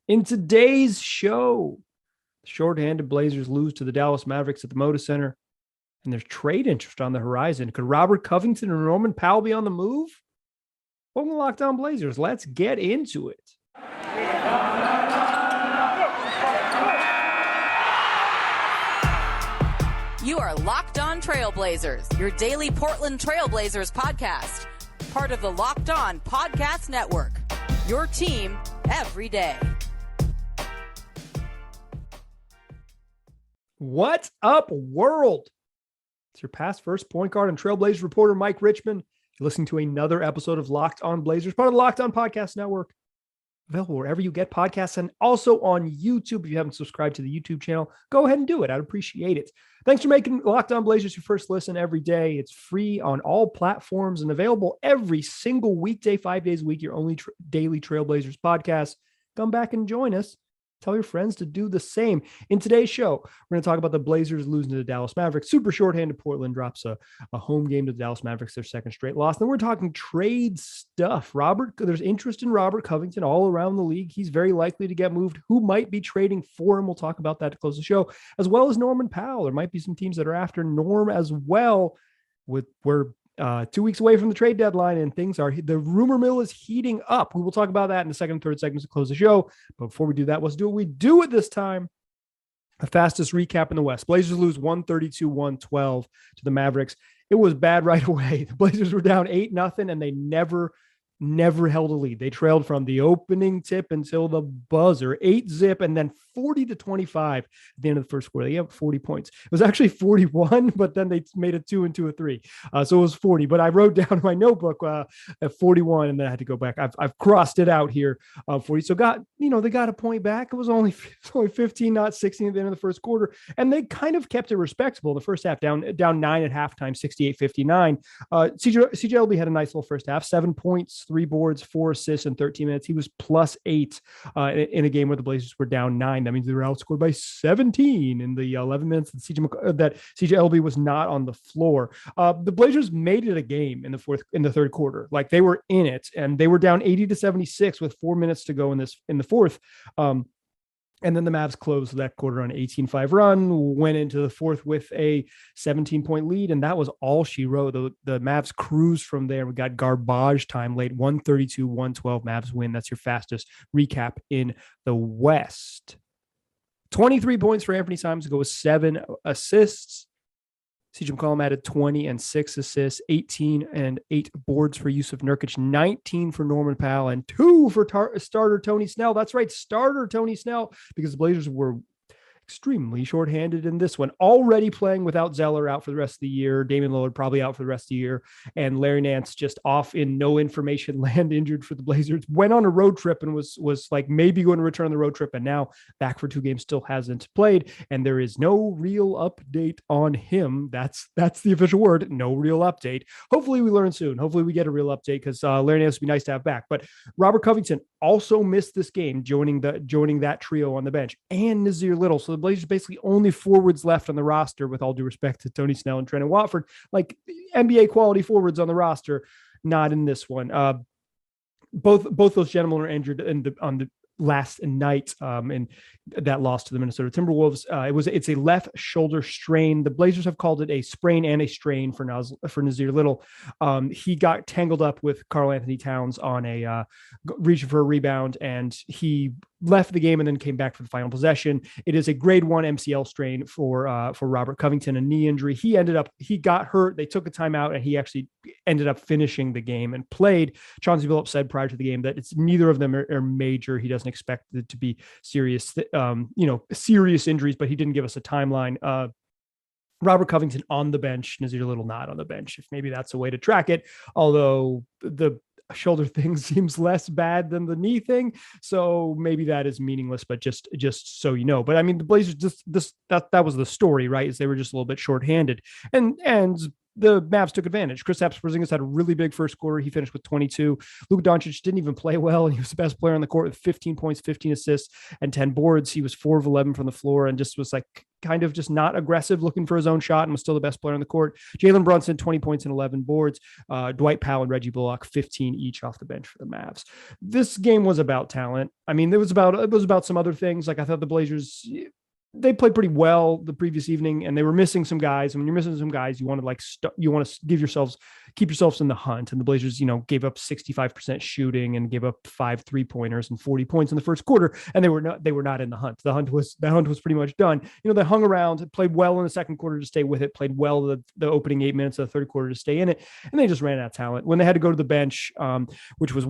In today's show, the shorthanded Blazers lose to the Dallas Mavericks at the Moda Center, and there's trade interest on the horizon. Could Robert Covington and Norman Powell be on the move? Welcome to Locked On Blazers. Let's get into it. You are Locked On Trailblazers, your daily Portland Trailblazers podcast. Part of the Locked On Podcast Network, your team every day. What's up, world? It's your past first point guard and Trailblazers reporter, Mike Richmond. You're listening to another episode of Locked On Blazers, part of the Locked On Podcast Network. Available wherever you get podcasts and also on YouTube. If you haven't subscribed to the YouTube channel, go ahead and do it. I'd appreciate it. Thanks for making Locked On Blazers your first listen every day. It's free on all platforms and available every single weekday, 5 days a week, your only daily Trailblazers podcast. Come back and join us. Tell your friends to do the same. In today's show, we're going to talk about the Blazers losing to the Dallas Mavericks. Super shorthanded Portland drops a home game to the Dallas Mavericks, their second straight loss. Then we're talking trade stuff. There's interest in Robert Covington all around the league. He's very likely to get moved. Who might be trading for him? We'll talk about that to close the show, as well as Norman Powell. There might be some teams that are after Norm as well. We're 2 weeks away from the trade deadline, and the rumor mill is heating up. We will talk about that in the second and third segments to close the show. But before we do that, let's do what we do at this time. The fastest recap in the West. Blazers lose 132-112 to the Mavericks. It was bad right away. The Blazers were down 8-0, and they never held a lead. They trailed from the opening tip until the buzzer, 8-zip, and then 40-25 at the end of the first quarter. They have 40 points. It was actually 41, but then they made it 2 and 2 or 3. So it was 40, but I wrote down in my notebook at 41, and then I had to go back. I've crossed it out here. 40. So they got a point back. It was only 15, not 16 at the end of the first quarter. And they kind of kept it respectable. The first half down 9 at halftime, 68-59. CJ had a nice little first half, 7 points, 3 boards, 4 assists in 13 minutes. He was +8 in a game where the Blazers were down 9. That means they were outscored by 17 in the 11 minutes that CJ was not on the floor. The Blazers made it a game in the third quarter. Like, they were in it, and they were down 80-76 with 4 minutes to go in the fourth. And then the Mavs closed that quarter on an 18-5 run, went into the fourth with a 17-point lead, and that was all she wrote. The Mavs cruised from there. We got garbage time late, 132-112 Mavs win. That's your fastest recap in the West. 23 points for Anthony Simons to go with 7 assists. CJ McCollum added 20 and 6 assists, 18 and 8 boards for Yusuf Nurkic, 19 for Norman Powell, and 2 for starter Tony Snell. That's right, starter Tony Snell, because the Blazers were extremely shorthanded in this one. Already playing without Zeller out for the rest of the year. Damian Lillard probably out for the rest of the year. And Larry Nance just off in no information land, injured for the Blazers. Went on a road trip and was like maybe going to return on the road trip, and now back for 2 games, still hasn't played. And there is no real update on him. That's the official word. No real update. Hopefully we learn soon. Hopefully we get a real update, because Larry Nance would be nice to have back. But Robert Covington also missed this game, joining that trio on the bench, and Nassir Little. So the Blazers basically only forwards left on the roster, with all due respect to Tony Snell and Trent Watford, like NBA quality forwards on the roster, not in this one. Both those gentlemen are injured on the last night in that loss to the Minnesota Timberwolves. It's a left shoulder strain. The Blazers have called it a sprain and a strain for Nassir Little. He got tangled up with Karl Anthony Towns on a reaching for a rebound, and he left the game and then came back for the final possession. It is a grade 1 MCL strain for Robert Covington, a knee injury. He got hurt. They took a timeout, and he actually ended up finishing the game and played. Chauncey Billups said prior to the game that neither of them are major. He doesn't expect it to be serious, serious injuries, but he didn't give us a timeline. Robert Covington on the bench, Nassir Little not on the bench, if maybe that's a way to track it. Although the shoulder thing seems less bad than the knee thing, so maybe that is meaningless, but just so you know. But I mean, the Blazers that was the story, right? Is they were just a little bit shorthanded, and the Mavs took advantage. Kristaps Porzingis had a really big first quarter. He finished with 22. Luka Doncic didn't even play well, and he was the best player on the court with 15 points, 15 assists, and 10 boards. He was 4 of 11 from the floor and just was like kind of just not aggressive, looking for his own shot, and was still the best player on the court. Jalen Brunson, 20 points and 11 boards. Dwight Powell and Reggie Bullock, 15 each off the bench for the Mavs. This game was about talent. I mean, it was about some other things. Like I thought the Blazers, they played pretty well the previous evening, and they were missing some guys. And when you're missing some guys, you want to keep yourselves in the hunt. And the Blazers, gave up 65% shooting and gave up 5 3-pointers and 40 points in the first quarter. And they were not in the hunt. The hunt was pretty much done. They hung around, played well in the second quarter to stay with it, played well the opening 8 minutes of the third quarter to stay in it. And they just ran out of talent when they had to go to the bench, which was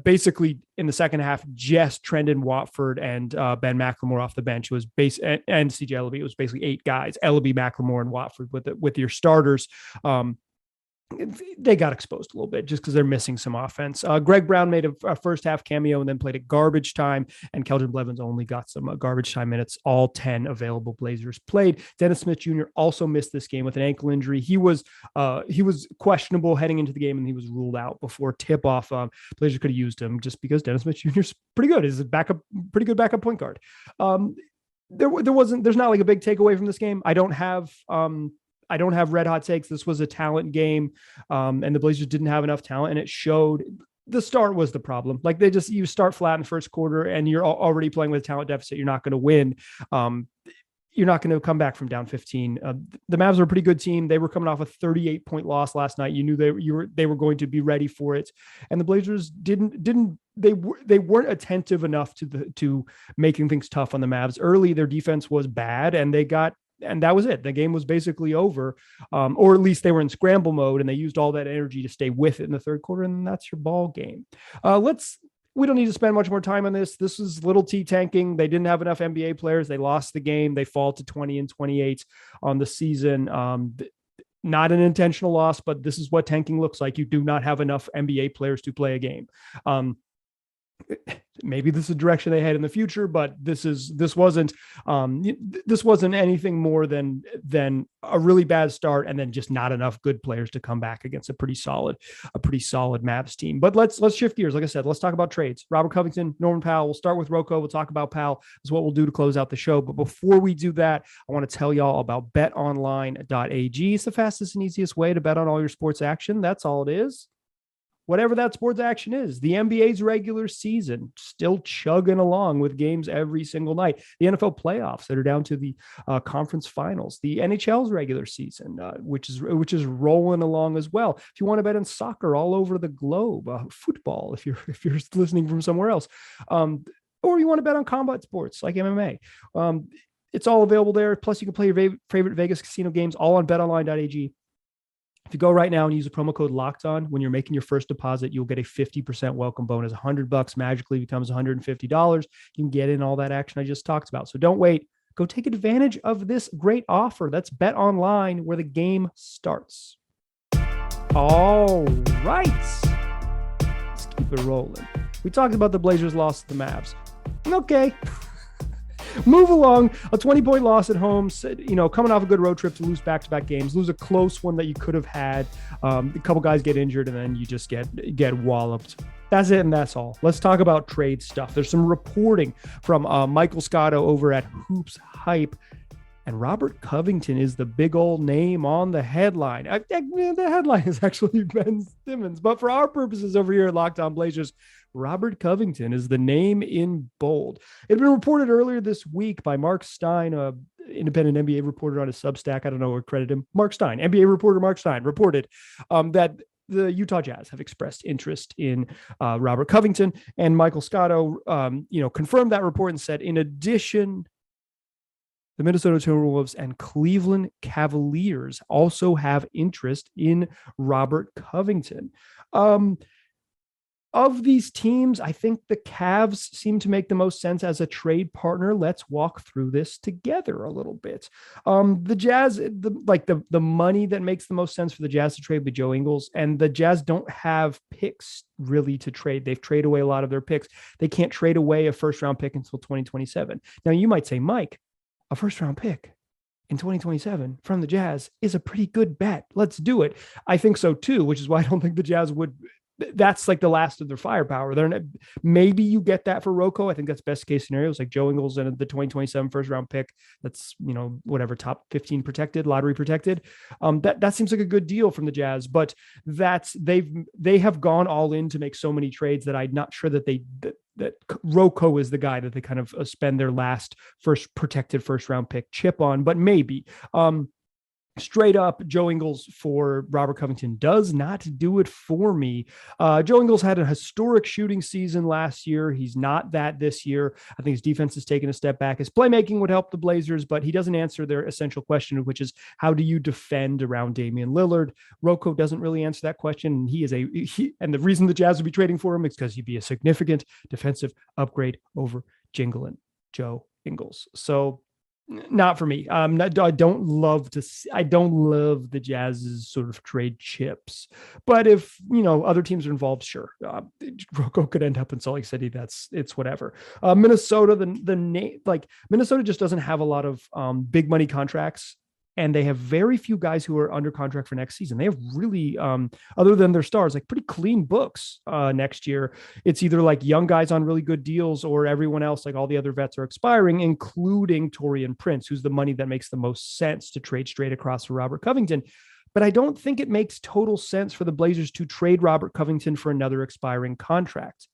basically in the second half, just Trendon Watford and Ben McLemore off the bench. It was and CJ Ellaby. It was basically 8 guys, Ellaby, McLemore, and Watford with your starters. They got exposed a little bit just because they're missing some offense. Greg Brown made a first half cameo and then played at garbage time, and Keldon Blevins only got some garbage time minutes. All 10 available Blazers played. Dennis Smith Jr. also missed this game with an ankle injury. He was questionable heading into the game, and he was ruled out before tip off. Blazers could have used him just because Dennis Smith Jr. is pretty good. He's a pretty good backup point guard. There's not like a big takeaway from this game. I don't have red hot takes. This was a talent game, and the Blazers didn't have enough talent, and it showed. The start was the problem. Like you start flat in the first quarter, and you're already playing with a talent deficit. You're not going to win. You're not going to come back from down 15. The Mavs are a pretty good team. They were coming off a 38-point loss last night. You knew they were going to be ready for it, and the Blazers they weren't attentive enough to making things tough on the Mavs early. Their defense was bad, and that was it. The game was basically over, or at least they were in scramble mode, and they used all that energy to stay with it in the third quarter, and that's your ball game. We don't need to spend much more time on this. This is little T tanking. They didn't have enough NBA players. They lost the game. They fall to 20-28 on the season. Not an intentional loss, but this is what tanking looks like. You do not have enough NBA players to play a game. Maybe this is a direction they head in the future, but this wasn't anything more than a really bad start, and then just not enough good players to come back against a pretty solid Mavs team. But let's shift gears. Like I said, let's talk about trades. Robert Covington, Norman Powell. We'll start with RoCo. We'll talk about Powell. Is what we'll do to close out the show. But before we do that, I want to tell y'all about betonline.ag. It's the fastest and easiest way to bet on all your sports action. That's all it is. Whatever that sports action is. The NBA's regular season still chugging along with games every single night. The NFL playoffs that are down to the conference finals. The NHL's regular season, which is rolling along as well. If you want to bet on soccer all over the globe, football, if you're listening from somewhere else, or you want to bet on combat sports like MMA, it's all available there. Plus, you can play your favorite Vegas casino games all on betonline.ag. If you go right now and use the promo code Locked On, when you're making your first deposit, you'll get a 50% welcome bonus. $100 magically becomes $150. You can get in all that action I just talked about. So don't wait. Go take advantage of this great offer. That's Bet Online, where the game starts. All right. Let's keep it rolling. We talked about the Blazers' loss to the Mavs. Okay. Move along. A 20-point loss at home, coming off a good road trip to lose back-to-back games, lose a close one that you could have had. A couple guys get injured, and then you just get walloped. That's it, and that's all. Let's talk about trade stuff. There's some reporting from Michael Scotto over at Hoops Hype, and Robert Covington is the big old name on the headline. The headline is actually Ben Simmons, but for our purposes over here at Locked On Blazers, Robert Covington is the name in bold. It had been reported earlier this week by Mark Stein, an independent NBA reporter on his Substack. I don't know what credit him. Mark Stein, NBA reporter Mark Stein, reported that the Utah Jazz have expressed interest in Robert Covington, and Michael Scotto, confirmed that report and said, in addition, the Minnesota Timberwolves and Cleveland Cavaliers also have interest in Robert Covington. Of these teams, I think the Cavs seem to make the most sense as a trade partner. Let's walk through this together a little bit. The Jazz, the money that makes the most sense for the Jazz to trade with Joe Ingles, and the Jazz don't have picks really to trade. They've traded away a lot of their picks. They can't trade away a first-round pick until 2027. Now, you might say, Mike, a first-round pick in 2027 from the Jazz is a pretty good bet. Let's do it. I think so too, which is why I don't think the Jazz would. That's like the last of their firepower. Maybe you get that for RoCo. I think that's best case scenarios, like Joe Ingles and the 2027 first round pick. That's, whatever, top 15 protected, lottery protected. That seems like a good deal from the Jazz, but they have gone all in to make so many trades that I'm not sure that that RoCo is the guy that they kind of spend their last protected first round pick chip on, but maybe. Straight up, Joe Ingles for Robert Covington does not do it for me. Joe Ingles had a historic shooting season last year. He's not that this year. I think his defense has taken a step back. His playmaking would help the Blazers, but he doesn't answer their essential question, which is how do you defend around Damian Lillard? RoCo doesn't really answer that question. And and the reason the Jazz would be trading for him is because he'd be a significant defensive upgrade over Jingling Joe Ingles. So not for me. I don't love the Jazz's sort of trade chips, but if other teams are involved, sure. RoCo could end up in Salt Lake City. It's whatever. Minnesota, Minnesota just doesn't have a lot of big money contracts. And they have very few guys who are under contract for next season. They have really, other than their stars, like pretty clean books next year. It's either like young guys on really good deals or everyone else, like all the other vets are expiring, including Taurean Prince, who's the money that makes the most sense to trade straight across for Robert Covington. But I don't think it makes total sense for the Blazers to trade Robert Covington for another expiring contract.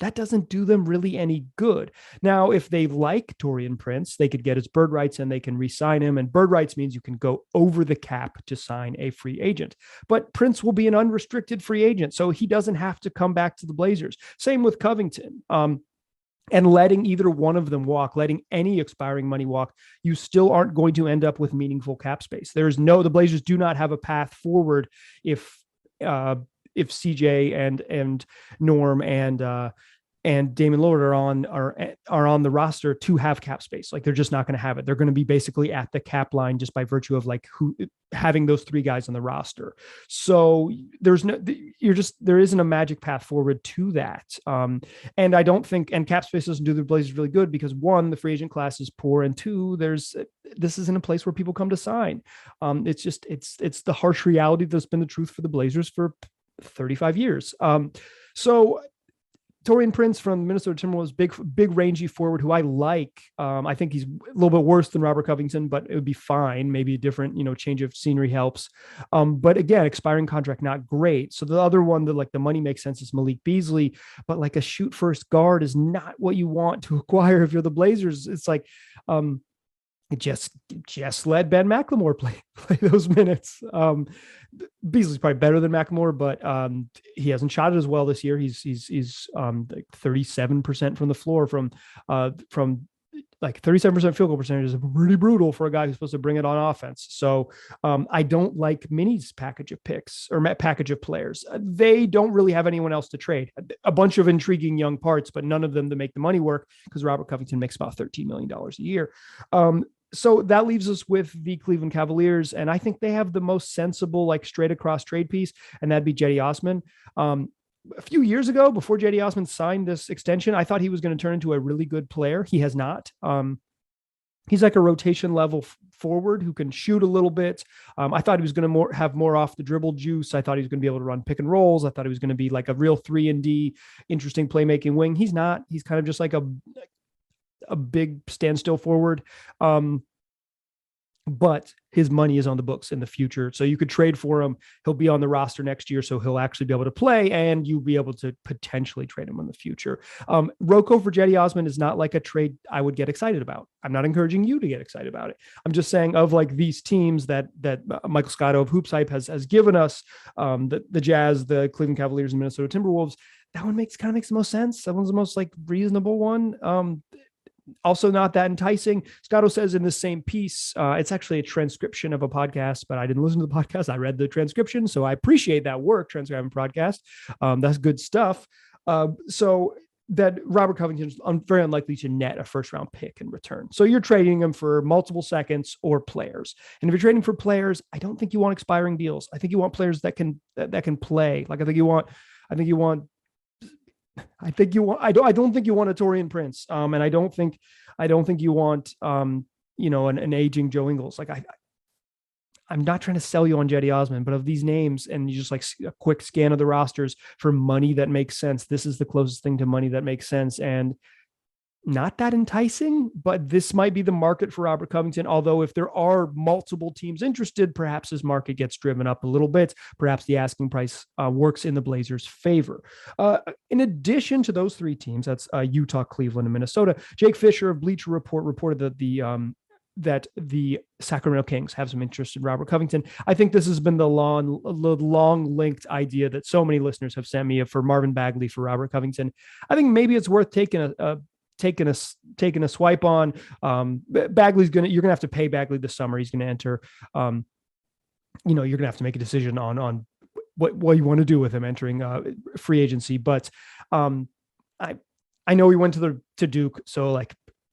That doesn't do them really any good. Now, if they like Taurean Prince, they could get his bird rights and they can re-sign him. And bird rights means you can go over the cap to sign a free agent. But Prince will be an unrestricted free agent, so he doesn't have to come back to the Blazers. Same with Covington. And letting either one of them walk, letting any expiring money walk, you still aren't going to end up with meaningful cap space. The Blazers do not have a path forward if CJ and Norm and Damian Lillard are on the roster to have cap space. Like they're just not going to have it. They're going to be basically at the cap line just by virtue of having those three guys on the roster. So there isn't a magic path forward to that. And I don't think, and cap space doesn't do the Blazers really good because one, the free agent class is poor. And two, this isn't a place where people come to sign. It's the harsh reality that's been the truth for the Blazers for 35 years. So Taurean Prince from the Minnesota Timberwolves, big rangy forward who I like. I think he's a little bit worse than Robert Covington, but it would be fine. Maybe a different, change of scenery helps. But again, expiring contract, not great. So the other one that the money makes sense is Malik Beasley, but like a shoot first guard is not what you want to acquire if you're the Blazers. It's like, just let Ben McLemore play those minutes. Beasley's probably better than McLemore, but he hasn't shot it as well this year. He's like 37% from the floor from like 37% field goal percentage is pretty brutal for a guy who's supposed to bring it on offense. So I don't like Mini's package of picks or package of players. They don't really have anyone else to trade. A bunch of intriguing young parts, but none of them to make the money work because Robert Covington makes about $13 million a year. So that leaves us with the Cleveland Cavaliers. And I think they have the most sensible, straight across trade piece. And that'd be Cedi Osman. A few years ago, before Cedi Osman signed this extension, I thought he was going to turn into a really good player. He has not. He's like a rotation level forward who can shoot a little bit. I thought he was going to have more off the dribble juice. I thought he was going to be able to run pick and rolls. I thought he was going to be like a real 3-and-D, interesting playmaking wing. He's not. He's kind of just like a big standstill forward. But his money is on the books in the future. So you could trade for him. He'll be on the roster next year. So he'll actually be able to play and you'll be able to potentially trade him in the future. RoCo for Cedi Osman is not like a trade I would get excited about. I'm not encouraging you to get excited about it. I'm just saying of these teams that Michael Scotto of Hoops Hype has given us, the Jazz, the Cleveland Cavaliers, and Minnesota Timberwolves, that one makes the most sense. That one's the most reasonable one. Also not that enticing. Scotto says in the same piece, it's actually a transcription of a podcast, but I didn't listen to the podcast. I read the transcription. So I appreciate that work, transcribing podcast. That's good stuff. So that Robert Covington is very unlikely to net a first round pick in return. So you're trading him for multiple seconds or players. And if you're trading for players, I don't think you want expiring deals. I think you want players that can play. I don't think you want a Taurean Prince. And I don't think you want an aging Joe Ingles. Like I'm not trying to sell you on Cedi Osman, but of these names, and you just like a quick scan of the rosters for money that makes sense. This is the closest thing to money that makes sense. And not that enticing, but this might be the market for Robert Covington. Although if there are multiple teams interested, perhaps his market gets driven up a little bit. Perhaps the asking price works in the Blazers' favor. In addition to those three teams, that's Utah, Cleveland, and Minnesota, Jake Fischer of Bleacher Report reported that the Sacramento Kings have some interest in Robert Covington. I think this has been the long linked idea that so many listeners have sent me for Marvin Bagley for Robert Covington. I think maybe it's worth taking a swipe on. Bagley's you're gonna have to pay Bagley this summer. He's gonna enter. You're gonna have to make a decision on what you want to do with him entering free agency. But I know he went to Duke, so like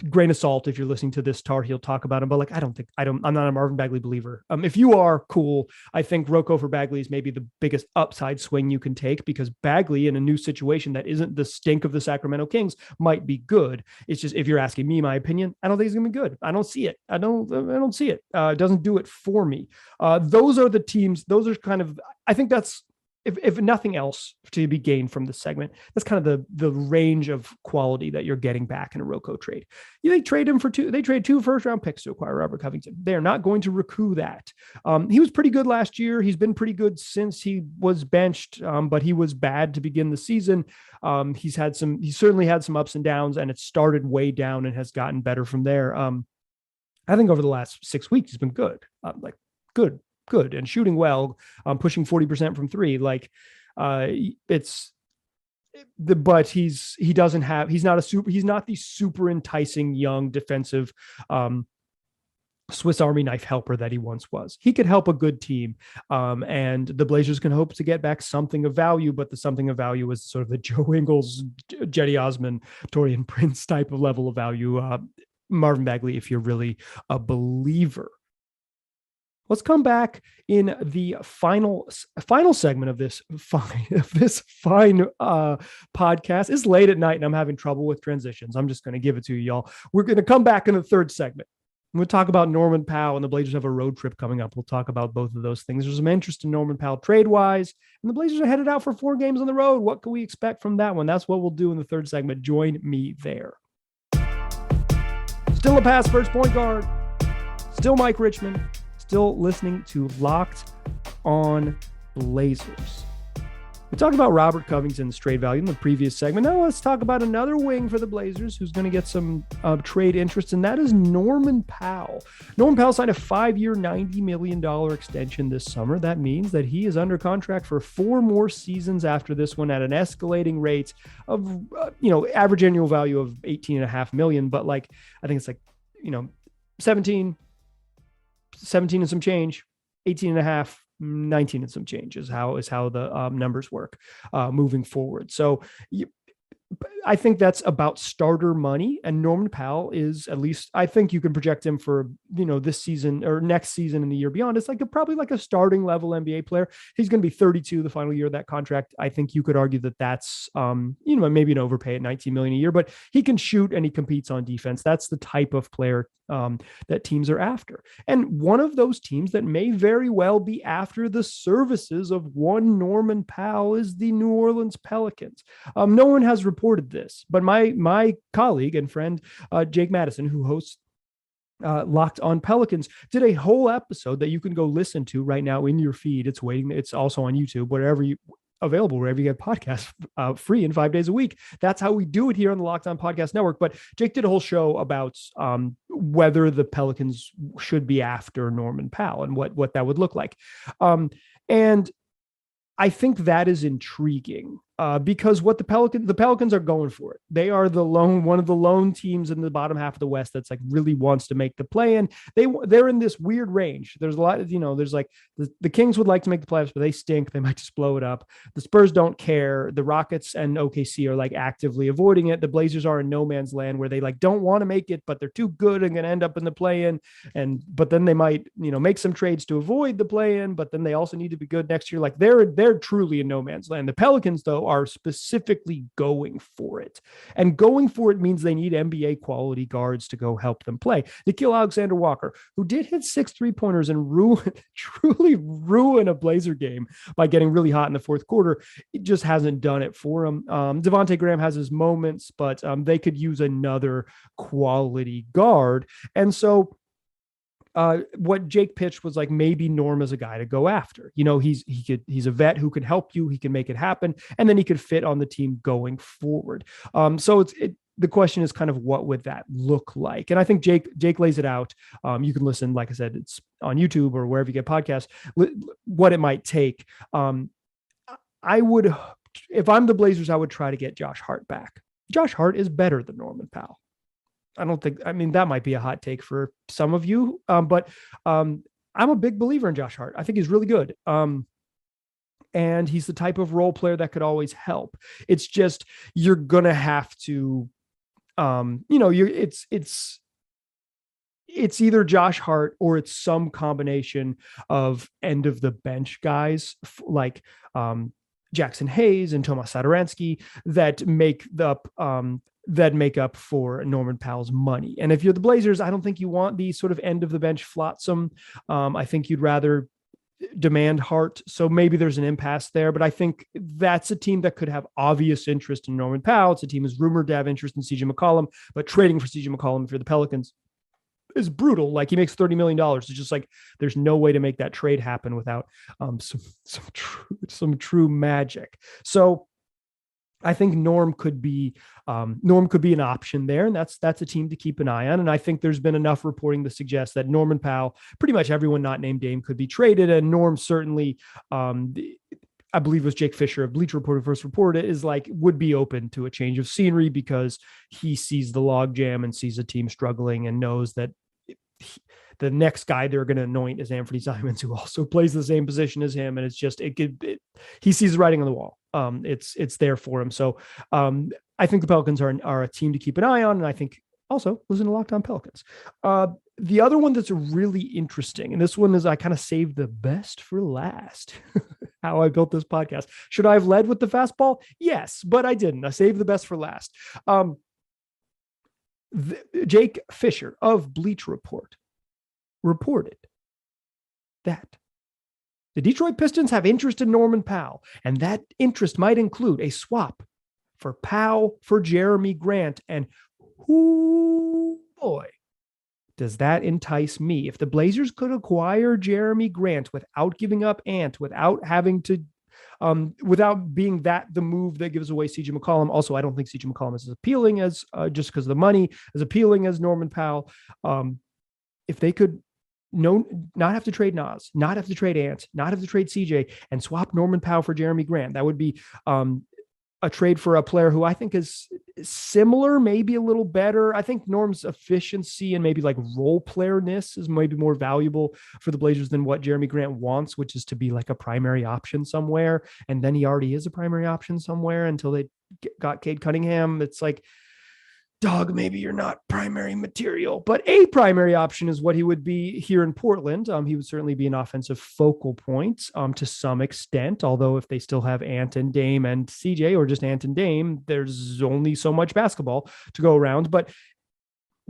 grain of salt if you're listening to this Tar Heel talk about him, but like I'm not a Marvin Bagley believer. If you are, cool. I think RoCo for Bagley is maybe the biggest upside swing you can take, because Bagley in a new situation that isn't the stink of the Sacramento Kings might be good. It's just, if you're asking me my opinion, I don't think he's gonna be good. I don't see it. I don't see it. It doesn't do it for me. Those are the teams. Those are kind of, I think that's, if nothing else to be gained from this segment, that's kind of the range of quality that you're getting back in a RoCo trade. They trade him they trade 2 first-round picks to acquire Robert Covington. They're not going to recoup that. He was pretty good last year. He's been pretty good since he was benched, but he was bad to begin the season. He certainly had some ups and downs, and it started way down and has gotten better from there. I think over the last 6 weeks, he's been good, good and shooting well, pushing 40% from three. Like but he's not the super enticing young defensive Swiss Army knife helper that he once was. He could help a good team, and the Blazers can hope to get back something of value, but the something of value is sort of the Joe Ingles, Cedi Osman, Taurean Prince type of level of value. Marvin Bagley, if you're really a believer. Let's come back in the final segment of this fine podcast. It's late at night and I'm having trouble with transitions. I'm just going to give it to you, y'all. We're going to come back in the third segment. We'll talk about Norman Powell, and the Blazers have a road trip coming up. We'll talk about both of those things. There's some interest in Norman Powell trade-wise, and the Blazers are headed out for 4 games on the road. What can we expect from that one? That's what we'll do in the third segment. Join me there. Still a pass first point guard. Still Mike Richmond. Still listening to Locked On Blazers. We talked about Robert Covington's trade value in the previous segment. Now let's talk about another wing for the Blazers who's going to get some trade interest, and that is Norman Powell. Norman Powell signed a 5-year, $90 million extension this summer. That means that he is under contract for 4 more seasons after this one at an escalating rate of, average annual value of $18.5 million. But I think it's 17 and some change, 18 and a half, 19 and some change is how the numbers work moving forward. So I think that's about starter money, and Norman Powell is, at least I think you can project him for, this season or next season and the year beyond. It's probably a starting level NBA player. He's going to be 32 the final year of that contract. I think you could argue that that's, maybe an overpay at $19 million a year, but he can shoot and he competes on defense. That's the type of player that teams are after. And one of those teams that may very well be after the services of one Norman Powell is the New Orleans Pelicans. No one has reported this, but my colleague and friend, Jake Madison, who hosts Locked On Pelicans, did a whole episode that you can go listen to right now in your feed. It's waiting. It's also on YouTube, wherever you get podcasts free in 5 days a week. That's how we do it here on the Locked On Podcast Network. But Jake did a whole show about whether the Pelicans should be after Norman Powell and what that would look like. And I think that is intriguing because what the Pelicans are going for it. They are one of the lone teams in the bottom half of the West that's really wants to make the play. And they're in this weird range. There's a lot of, there's the Kings would like to make the playoffs, but they stink. They might just blow it up. The Spurs don't care. The Rockets and OKC are actively avoiding it. The Blazers are in no man's land where they don't want to make it, but they're too good and going to end up in the play-in. But then they might, make some trades to avoid the play-in, but then they also need to be good next year. They're truly in no man's land. The Pelicans, though, RoCo are specifically going for it. And going for it means they need NBA quality guards to go help them play. Nickeil Alexander-Walker, who did hit 6 3-pointers and truly ruin a Blazer game by getting really hot in the fourth quarter, it just hasn't done it for him. Devontae Graham has his moments, but they could use another quality guard. And so what Jake pitched was like, maybe Norm is a guy to go after. He's a vet who can help you. He can make it happen. And then he could fit on the team going forward. So the question is kind of, what would that look like? And I think Jake lays it out. You can listen, like I said, it's on YouTube or wherever you get podcasts, what it might take. If I'm the Blazers, I would try to get Josh Hart back. Josh Hart is better than Norman Powell. That might be a hot take for some of you, but I'm a big believer in Josh Hart. I think he's really good. And he's the type of role player that could always help. It's just, you're going to have to, it's either Josh Hart or it's some combination of end of the bench guys like Jackson Hayes and Tomas Satoransky that make up for Norman Powell's money. And if you're the Blazers, I don't think you want the sort of end of the bench flotsam. I think you'd rather demand Hart. So maybe there's an impasse there, but I think that's a team that could have obvious interest in Norman Powell. It's a team is rumored to have interest in CJ McCollum, but trading for CJ McCollum for the Pelicans is brutal. Like, he makes $30 million. It's just like, there's no way to make that trade happen without some true magic. So I think Norm could be an option there, and that's a team to keep an eye on. And I think there's been enough reporting to suggest that Norman Powell, pretty much everyone not named Dame, could be traded, and Norm certainly, I believe it was Jake Fischer of Bleacher Report who first reported it, would be open to a change of scenery because he sees the logjam and sees a team struggling and knows that the next guy they're going to anoint is Anthony Simons, who also plays the same position as him. And it's just, he sees the writing on the wall. It's there for him. So I think the Pelicans are a team to keep an eye on. And I think also listen to Locked On Pelicans. The other one that's really interesting, and this one is, I kind of saved the best for last. How I built this podcast. Should I have led with the fastball? Yes, but I didn't. I saved the best for last. Jake Fischer of Bleacher Report reported that the Detroit Pistons have interest in Norman Powell, and that interest might include a swap for Powell for Jerami Grant. And boy, does that entice me. If the Blazers could acquire Jerami Grant without giving up Ant, without having to without being the move that gives away CJ McCollum. Also, I don't think CJ McCollum is as appealing as just because of the money, as appealing as Norman Powell. If they could not have to trade Nas, not have to trade Ant, not have to trade CJ, and swap Norman Powell for Jerami Grant, that would be a trade for a player who I think is similar, maybe a little better. I think Norm's efficiency and maybe like role playerness is maybe more valuable for the Blazers than what Jerami Grant wants, which is to be like a primary option somewhere. And then he already is a primary option somewhere until they got Cade Cunningham. It's like, dog, maybe you're not primary material, but a primary option is what he would be here in Portland. He would certainly be an offensive focal point to some extent, although if they still have Ant and Dame and CJ, or just Ant and Dame, there's only so much basketball to go around. But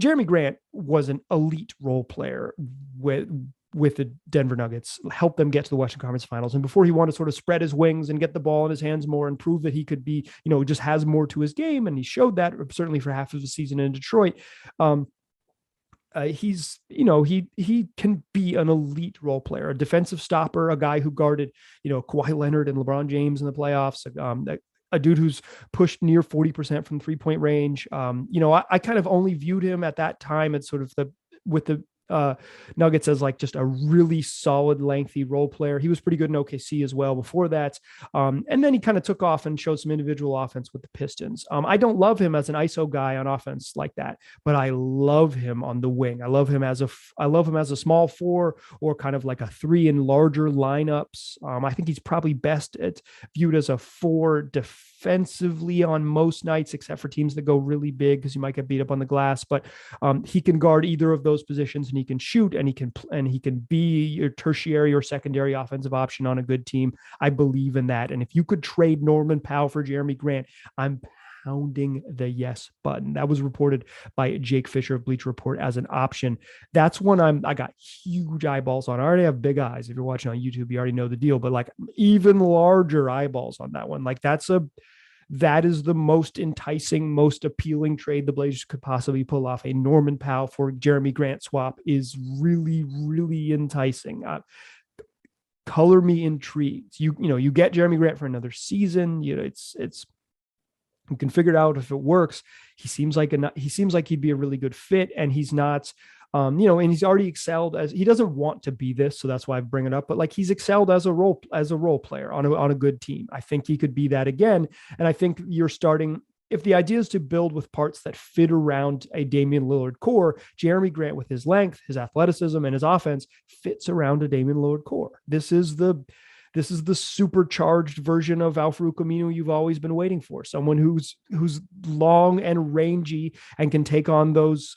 Jerami Grant was an elite role player with the Denver Nuggets, helped them get to the Western Conference Finals. And before he wanted to sort of spread his wings and get the ball in his hands more and prove that he could be, just has more to his game. And he showed that certainly for half of the season in Detroit. He can be an elite role player, a defensive stopper, a guy who guarded, Kawhi Leonard and LeBron James in the playoffs, a dude who's pushed near 40% from 3-point range. I kind of only viewed him at that time as sort of with the Nuggets as like just a really solid, lengthy role player. He was pretty good in OKC as well before that. And then he kind of took off and showed some individual offense with the Pistons. I don't love him as an ISO guy on offense like that, but I love him on the wing. I love him as a small four or kind of like a 3 in larger lineups. I think he's probably best viewed as a 4 defensively on most nights, except for teams that go really big because you might get beat up on the glass, but he can guard either of those positions and he can shoot, and he can be your tertiary or secondary offensive option on a good team. I believe in that. And if you could trade Norman Powell for Jerami Grant, I'm pounding the yes button. That was reported by Jake Fischer of Bleacher Report as an option. That's one I got huge eyeballs on. I already have big eyes. If you're watching on YouTube, you already know the deal, but like even larger eyeballs on that one. Like that is the most enticing, most appealing trade the Blazers could possibly pull off. A Norman Powell for Jerami Grant swap is really, really enticing. Color me intrigued. You get Jerami Grant for another season. It's you can figure it out if it works. He seems like he'd be a really good fit, and he's not, and he's already excelled he doesn't want to be this. So that's why I bring it up, but like he's excelled as a role player on a good team. I think he could be that again. And I think if the idea is to build with parts that fit around a Damian Lillard core, Jerami Grant with his length, his athleticism, and his offense fits around a Damian Lillard core. This is the supercharged version of Al-Farouq Aminu you've always been waiting for. Someone who's long and rangy and can take on those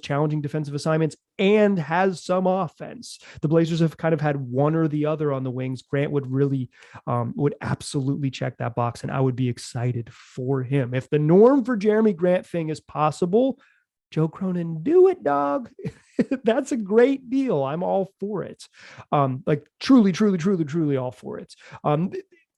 challenging defensive assignments and has some offense. The Blazers have kind of had one or the other on the wings. Grant would absolutely check that box, and I would be excited for him. If the Norm for Jerami Grant thing is possible, Joe Cronin, do it, dog. That's a great deal. I'm all for it. Truly all for it.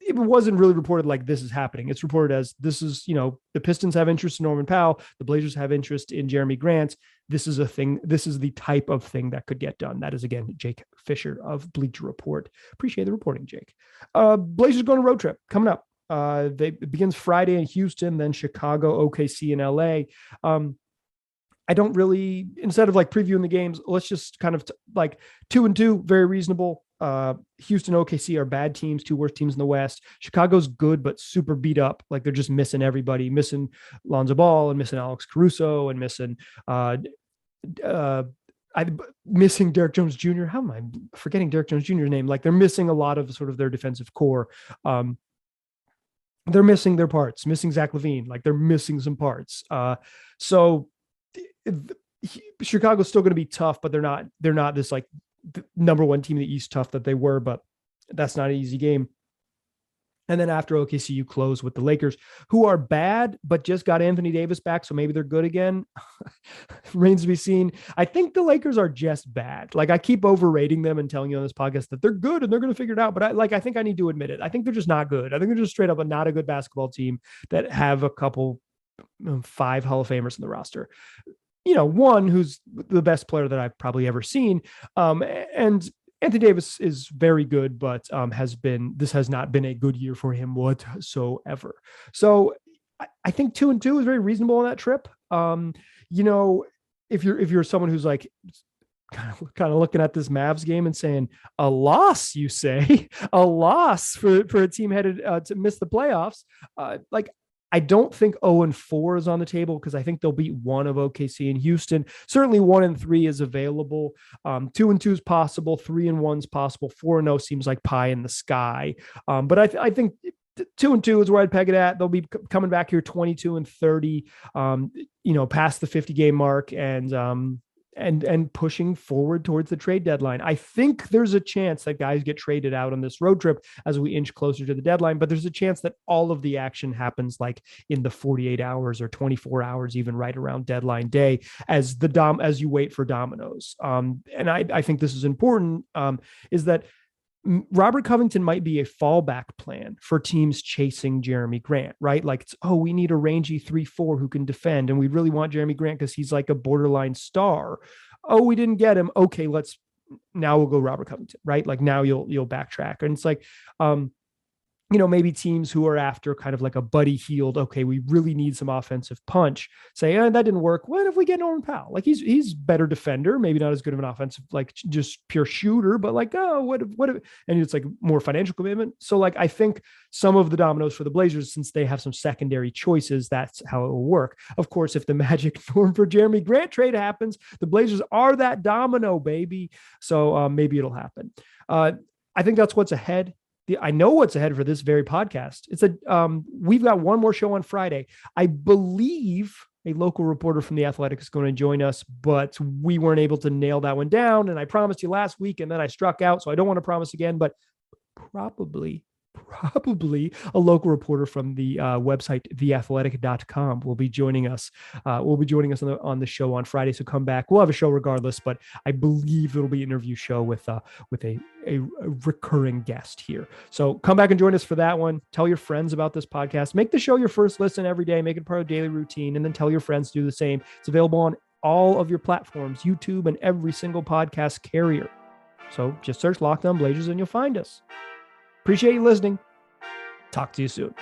It wasn't really reported like this is happening. It's reported as this is, the Pistons have interest in Norman Powell. The Blazers have interest in Jerami Grant. This is a thing. This is the type of thing that could get done. That is, again, Jake Fischer of Bleacher Report. Appreciate the reporting, Jake. Blazers going on a road trip coming up. It begins Friday in Houston, then Chicago, OKC, and LA. I don't really, instead of like previewing the games, let's just kind of 2-2, very reasonable. Houston, OKC are bad teams, two worst teams in the West. Chicago's good, but super beat up. Like they're just missing everybody, missing Lonzo Ball and missing Alex Caruso and missing, missing Derek Jones Jr. How am I forgetting Derek Jones Jr.'s name? Like they're missing a lot of sort of their defensive core. They're missing their parts, missing Zach LaVine. Like they're missing some parts. So Chicago's still going to be tough, but they're not this like the number one team in the East tough that they were, but that's not an easy game. And then after OKC, you close with the Lakers, who are bad, but just got Anthony Davis back. So maybe they're good again. Remains to be seen. I think the Lakers are just bad. Like I keep overrating them and telling you on this podcast that they're good and they're going to figure it out. But I think I need to admit it. I think they're just not good. I think they're just straight up not a good basketball team that have a couple 5 Hall of Famers in the roster. One who's the best player that I've probably ever seen. And Anthony Davis is very good, but this has not been a good year for him whatsoever. So I think 2-2 is very reasonable on that trip. If you're someone who's like kind of looking at this Mavs game and saying a loss, you say a loss for a team headed to miss the playoffs. I don't think 0-4 is on the table because I think they'll beat one of OKC and Houston. Certainly 1-3 is available. 2-2 is possible. 3-1 is possible. 4-0 seems like pie in the sky. But I think 2-2 is where I'd peg it at. They'll be coming back here 22-30, past the 50 game mark and pushing forward towards the trade deadline. I think there's a chance that guys get traded out on this road trip as we inch closer to the deadline, but there's a chance that all of the action happens like in the 48 hours or 24 hours, even right around deadline day as you wait for dominoes. And I think this is important, is that Robert Covington might be a fallback plan for teams chasing Jerami Grant, right? Like, we need a rangy 3-4 who can defend. And we really want Jerami Grant because he's like a borderline star. Oh, we didn't get him. Okay, now we'll go Robert Covington, right? Like now you'll backtrack. And it's like, maybe teams who are after kind of like a Buddy Hield, okay, we really need some offensive punch, say, that didn't work. What if we get Norman Powell? Like he's better defender, maybe not as good of an offensive, like just pure shooter, but like, what if, and it's like more financial commitment. So like, I think some of the dominoes for the Blazers, since they have some secondary choices, that's how it will work. Of course, if the magic Norm for Jerami Grant trade happens, the Blazers are that domino, baby. So maybe it'll happen. I think that's what's ahead. I know what's ahead for this very podcast. It's we've got one more show on Friday. I believe a local reporter from The Athletic is going to join us, but we weren't able to nail that one down. And I promised you last week, and then I struck out. So I don't want to promise again, but probably a local reporter from the website theathletic.com will be joining us. On the show on Friday. So come back. We'll have a show regardless, but I believe it'll be an interview show with a recurring guest here. So come back and join us for that one. Tell your friends about this podcast. Make the show your first listen every day. Make it part of daily routine, and then tell your friends to do the same. It's available on all of your platforms, YouTube and every single podcast carrier. So just search Locked On Blazers and you'll find us. Appreciate you listening. Talk to you soon.